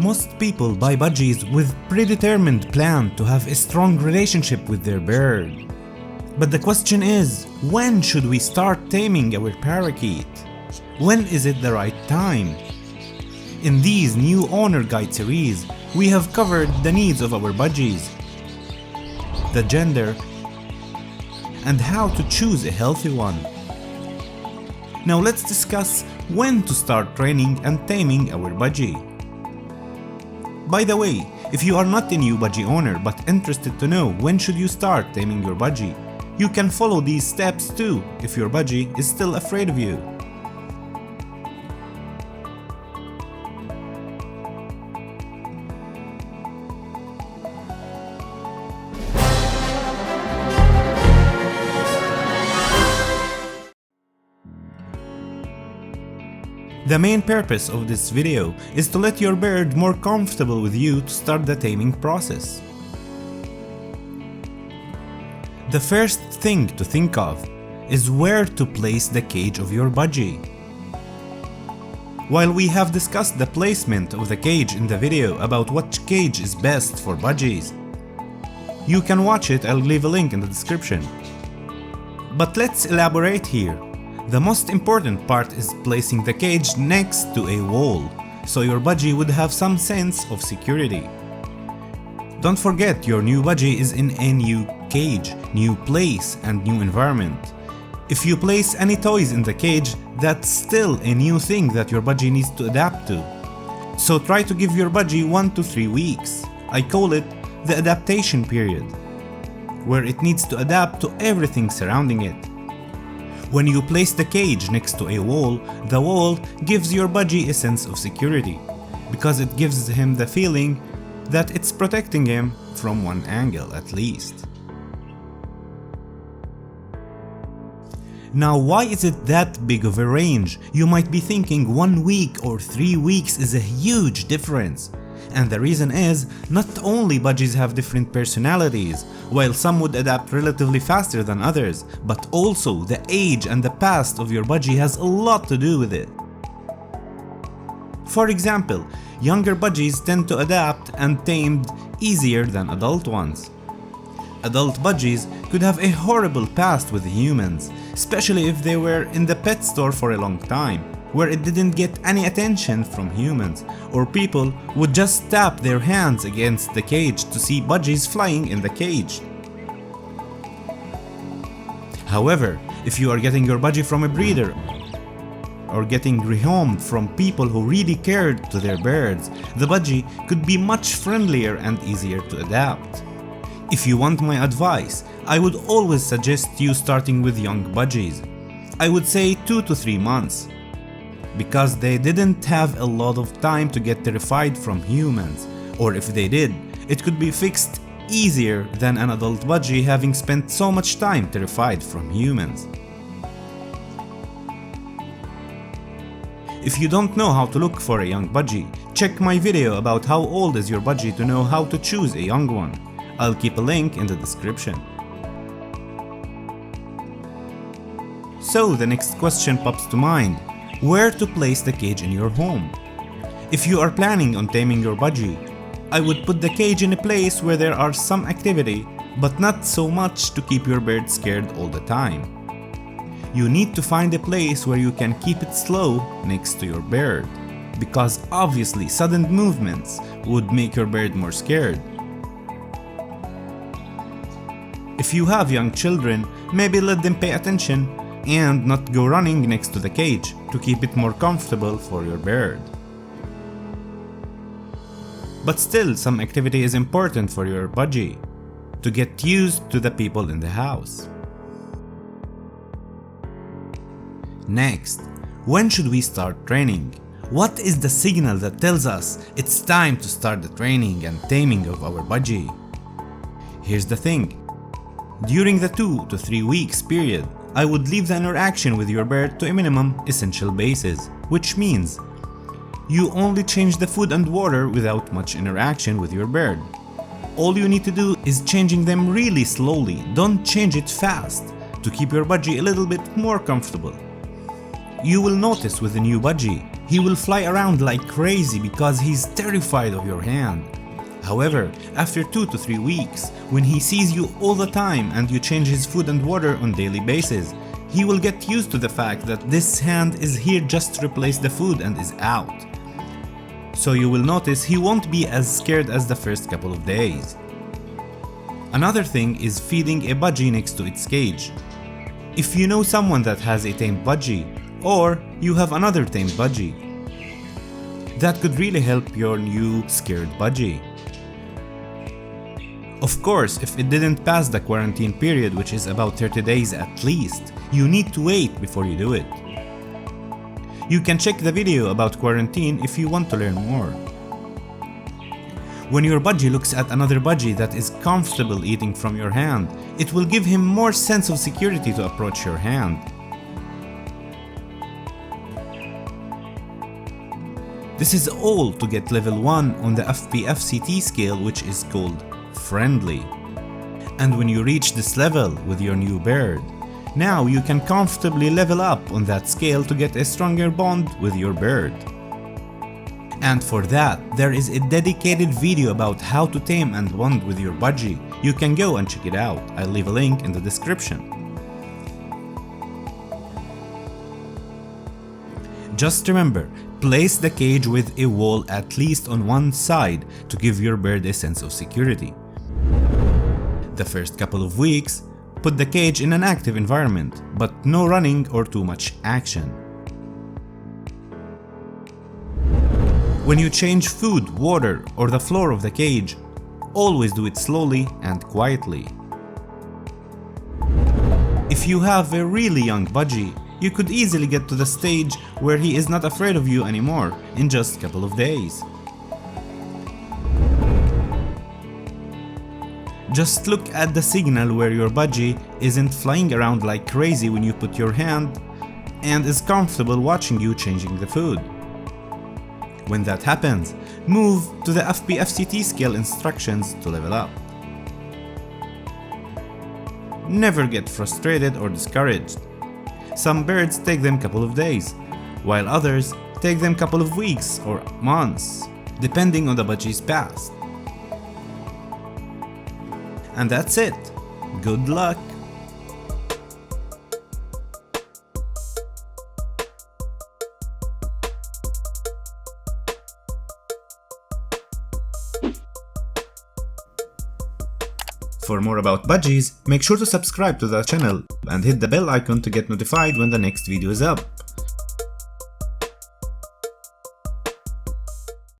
Most people buy budgies with predetermined plan to have a strong relationship with their bird. But the question is, when should we start taming our parakeet? When is it the right time? In these new owner guide series, we have covered the needs of our budgies, the gender, and how to choose a healthy one. Now let's discuss when to start training and taming our budgie. By the way, if you are not a new budgie owner but interested to know when should you start taming your budgie, you can follow these steps too if your budgie is still afraid of you. The main purpose of this video is to let your bird more comfortable with you to start the taming process. The first thing to think of is where to place the cage of your budgie. While we have discussed the placement of the cage in the video about which cage is best for budgies, you can watch it, I'll leave a link in the description. But let's elaborate here. The most important part is placing the cage next to a wall, so your budgie would have some sense of security. Don't forget, your new budgie is in a new cage, new place and new environment. If you place any toys in the cage, that's still a new thing that your budgie needs to adapt to. So try to give your budgie 1 to 3 weeks. I call it the adaptation period, where it needs to adapt to everything surrounding it. When you place the cage next to a wall, the wall gives your budgie a sense of security, because it gives him the feeling that it's protecting him from one angle at least. Now, why is it that big of a range? You might be thinking 1 week or 3 weeks is a huge difference. And the reason is, not only budgies have different personalities, while some would adapt relatively faster than others, but also the age and the past of your budgie has a lot to do with it. For example, younger budgies tend to adapt and tamed easier than adult ones. Adult budgies could have a horrible past with humans, especially if they were in the pet store for a long time, where it didn't get any attention from humans, or people would just tap their hands against the cage to see budgies flying in the cage. However, if you are getting your budgie from a breeder, or getting rehomed from people who really cared to their birds, the budgie could be much friendlier and easier to adapt. If you want my advice, I would always suggest you starting with young budgies. I would say 2 to 3 months. Because they didn't have a lot of time to get terrified from humans, or if they did, it could be fixed easier than an adult budgie having spent so much time terrified from humans. If you don't know how to look for a young budgie, check my video about how old is your budgie to know how to choose a young one. I'll keep a link in the description. So the next question pops to mind. Where to place the cage in your home? If you are planning on taming your budgie, I would put the cage in a place where there are some activity, but not so much to keep your bird scared all the time. You need to find a place where you can keep it slow next to your bird, because obviously sudden movements would make your bird more scared. If you have young children, maybe let them pay attention and not go running next to the cage to keep it more comfortable for your bird. But still, some activity is important for your budgie to get used to the people in the house. Next, when should we start training? What is the signal that tells us it's time to start the training and taming of our budgie? Here's the thing. During the 2 to 3 weeks period, I would leave the interaction with your bird to a minimum essential basis, which means you only change the food and water without much interaction with your bird. All you need to do is changing them really slowly, don't change it fast, to keep your budgie a little bit more comfortable. you will notice with the new Budgie, he will fly around like crazy because he's terrified of your hand. However, after 2 to 3 weeks, when he sees you all the time and you change his food and water on daily basis, he will get used to the fact that this hand is here just to replace the food and is out. So you will notice he won't be as scared as the first couple of days. Another thing is feeding a Budgie next to its cage. If you know someone that has a tamed Budgie, or you have another tamed Budgie, that could really help your new scared Budgie. Of course, if it didn't pass the quarantine period, which is about 30 days at least, you need to wait before you do it. You can check the video about quarantine if you want to learn more. When your Budgie looks at another Budgie that is comfortable eating from your hand, it will give him more sense of security to approach your hand. This is all to get level 1 on the FPFCT scale, which is called friendly. And when you reach this level with your new bird, now you can comfortably level up on that scale to get a stronger bond with your bird. And for that, there is a dedicated video about how to tame and bond with your Budgie. You can go and check it out. I'll leave a link in the description. Just remember, place the cage with a wall at least on one side to give your bird a sense of security. The first couple of weeks, put the cage in an active environment, but no running or too much action. When you change food, water, or the floor of the cage, always do it slowly and quietly. If you have a really young Budgie, you could easily get to the stage where he is not afraid of you anymore in just a couple of days. Just look at the signal where your Budgie isn't flying around like crazy when you put your hand and is comfortable watching you changing the food. When that happens, move to the FPFCT scale instructions to level up. Never get frustrated or discouraged. Some birds take them a couple of days, while others take them a couple of weeks or months, depending on the Budgie's past. And that's it. Good luck! For more about Budgies, make sure to subscribe to the channel and hit the bell icon to get notified when the next video is up.